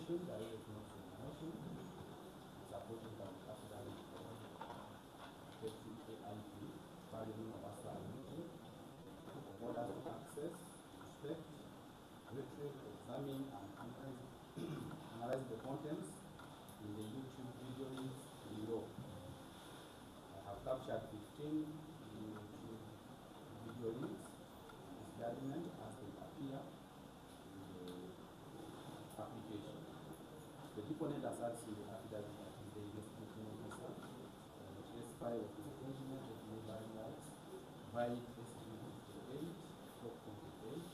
information, there is no information, supported by the affidavit of AIP, Parliament of Australia, orders to access, inspect, retrieve, examine, and analyze the contents in the YouTube video links below. I have captured 15 YouTube video links in this document as they appear in the application. The deponent asserts in the affidavit that is the investigating officer the testify of the infringement of neighboring rights by SB 58/28/02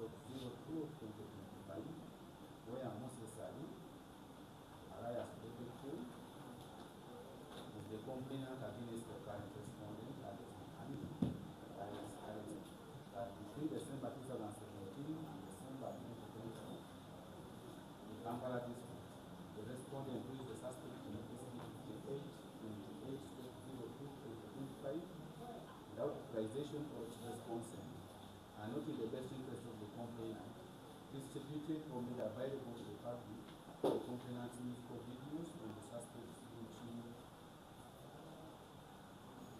of 2025, where necessary, alias BebeCool, is the complainant against the current respondent alias Muhangi, alias Ebya, that between December 2017 and December 2020, in Kampala district, the respondent, who is the suspect in SB 58/28/02/2025, without authorization or express consent, and not in the best interest of the complainant, distributed or made available to the public the complainant's musical videos on the suspect's YouTube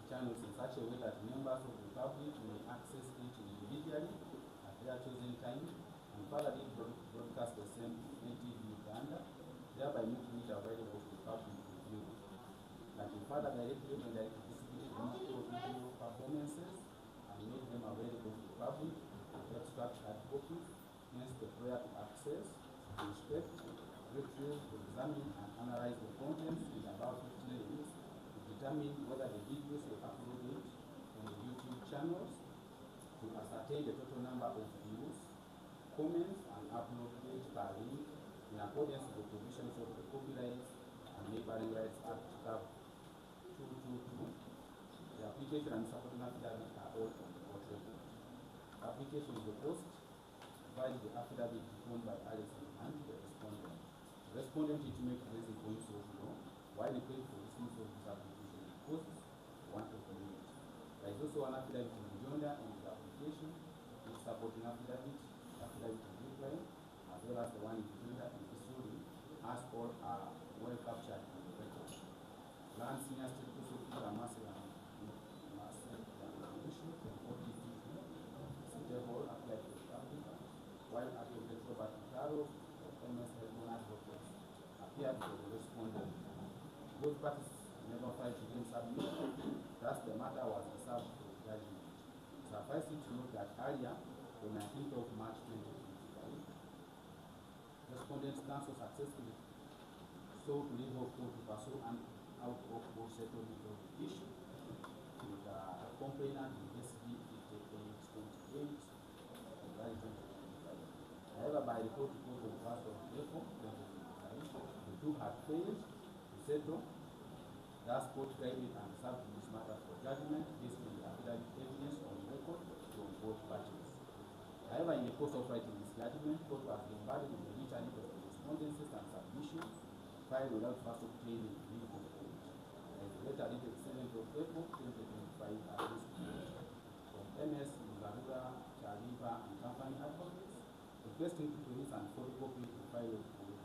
channels in such a way that members of the public may access it individually at their chosen time, and further did broadcast the same in NTV Uganda, thereby making it available to the public to view. That he further directly and indirectly distributed musical video performances and made them available to the public with extract hard copies, hence the prayer to access, inspect, retrieve, examine, and analyze the contents in about 15 links to determine whether the videos were uploaded on the YouTube channels, to ascertain the total number of views, comments, and upload page per link in accordance with the provisions of the Copyright and Neighboring Rights Act CAP 222. The application and supporting affidavit are all on the court record. The application is the post provides the affidavit owned by Alice and the respondent. The respondent is to make raising points of law, while the claim for instance of this application is post want of community. There is also an affidavit of rejoinder in the application, which supporting affidavit of reply, as well as the one in rejoinder in the story, as all are well captured in the record. Land Senior State Prosecutor Marcel from OTT, suitable applied to the public, while Advocate Robert Carlos of MS Helmona Advocates appeared for the respondent. Both parties never filed to gain submission, thus the matter was reserved for judgment. Suffice it to note that earlier, on 19th of March 2025, respondent's counsel successfully sought to leave of court to pursue an out-of-court settlement of the issue with the complainant in SB 58/28/2025. However, by report to court on 1st of April 2025, the two had failed to settle. Thus, court granted and served this matter for judgment based on the affidavit evidence on record from both parties. However, in the course of writing this judgment, court was embargoed on the written of the respondences and submissions filed without first obtaining leave of court. As later dated 7th of April 2025 at this point, from MS Mugarura, Chaliva, and Company Advocates, requesting to produce and photocopy the file of court,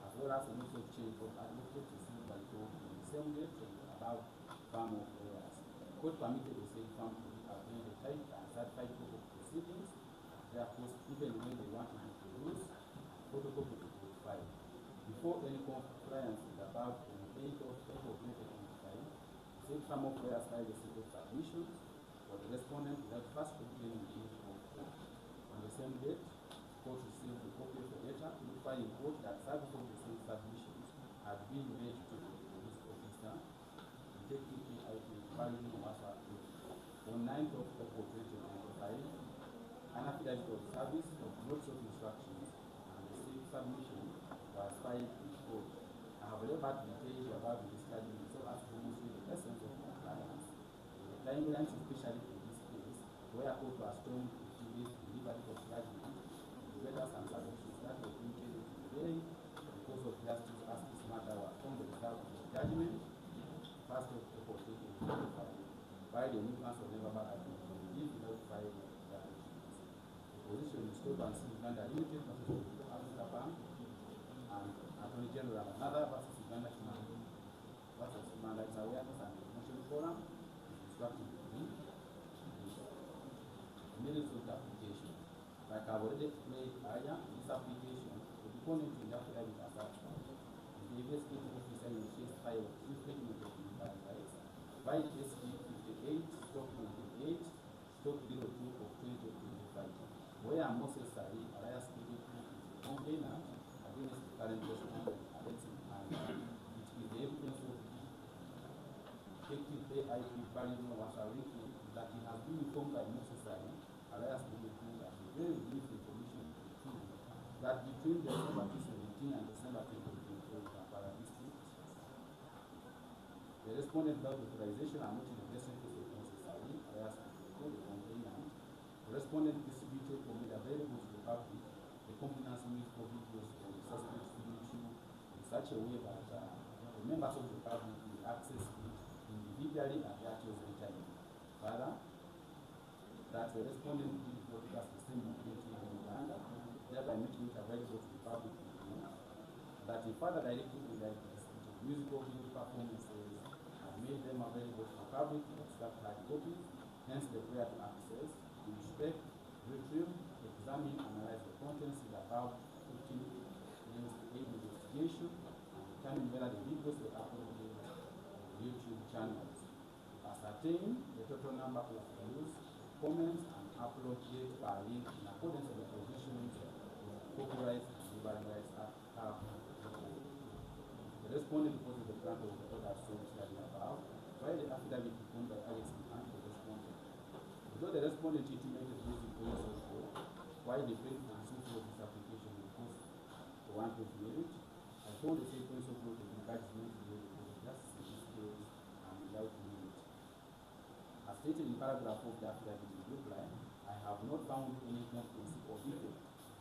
as well as a notice of change of advocate received by court on the same date from the above firm of lawyers. Court permitted the same firm to obtain the type and certified copy of proceedings, therefore, even when they wanted to produce photocopy of the file. Before any compliance with the above on the 8th of April 2025, the same firm of lawyers filed a set of submissions for the respondent without first obtaining leave of court. On the same date, court received the copy of the letter notifying court that service of the same submissions had been made to the police officer, Detective AIP Parliament of Australia. On 9th of April 2025, an affidavit of service of notes of instructions and the same submission was filed in court. I have labored to detail the above in this judgment so as to demonstrate the essence of compliance. The timelines, especially in this case, where court was told to activate the delivery of judgment, the letters and submissions that were printed in delay because of justice as this matter was on the result of the judgment, 1st of April 2025, by the new council never agreed to leave without filing declarations. The position is told and sealed under limited notice of Africa Bank Attorney General of another versus Uganda Human Rights Awareness and Promotion Forum is instructing me immediate application. Like I've already explained earlier, this application, the component in the affidavit as such, the investigating officer initiates file of infringement of human rights by SB 58/28/02 of 2025, where Moses Sari, alias BebeCool, is the complainant against the current respondent, Alexis Muhangi. It is the evidence of effective AIP Barino Wasariki that he has been informed by Moses Sari, alias BebeCool, and the very brief information that between December 2017 and December 2024 in Kampala district, the respondent without authorization are not in the best interest of Moses Sari, alias BebeCool, the complainant. The respondent distributed or made available to the public the complainant's musical videos of the suspect's signature in such a way that the members of the public will access it individually at their chosen time. Further, that the respondent did broadcast the same activity in Uganda, thereby making it available to the public. That he further directed the musical video performances and made them available to the public in extract hard copies, hence the prayer to access, to inspect, retrieve, examine, analyze the contents in the above 15 against the aid investigation, and determine whether the videos were uploaded on YouTube channels. Ascertain the total number of views, comments, and upload date per link in accordance with the provisions of Copyright and Human Rights Act. The respondent deposed the grant of the order source that above, while the affidavit performed by Alex Muhangi the respondent. Although the respondent intimated this in place of why the plaintiff received of this application will cost for want of merit, I told the same principle to encourage me to do the justice in this case and without merit. As stated in paragraph of the affidavit in reply, I have not found any complaints or defect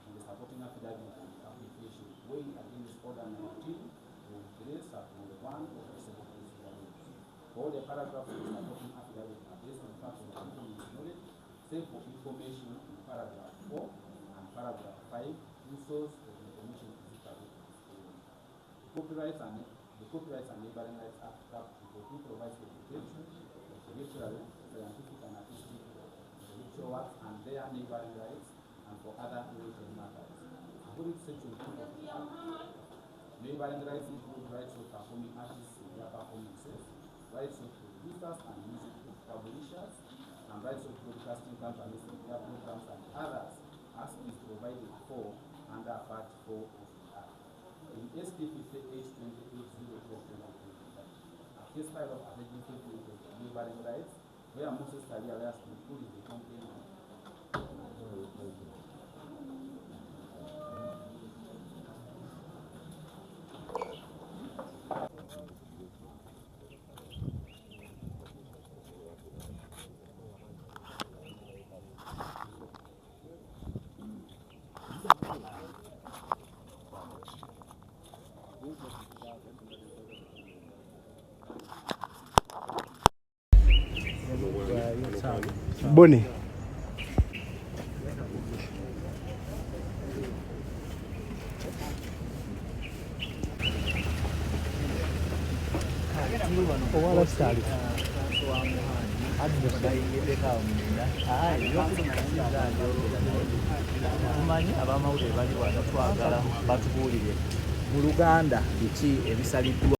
in the supporting affidavit and the application weighing against order 19 of 3 sub-1 of the second all the paragraphs of the supporting affidavit are based on facts of common knowledge, save for information in paragraph 4 and paragraph 5, whose source of information is equally disclosed. The Copyrights and Labor Rights Act provides for protection of literary, scientific, and artistic intellectual works and their neighboring rights, and for other related matters. According to Section 2 of the Act, neighboring rights include rights of performing artists in their performances, rights of producers and music publishers, and rights of broadcasting companies in their programs and others, as is provided for under Part 4 of the Act. In ST 58/28/02 of 2025, a case file of alleged infringement of neighboring rights, where Moses Sari alias BebeCool is the complainant. Boni. Owala stali. Tumanyi abamawulire bali wano twagala batubuulire mu Luganda biki ebisaliddwa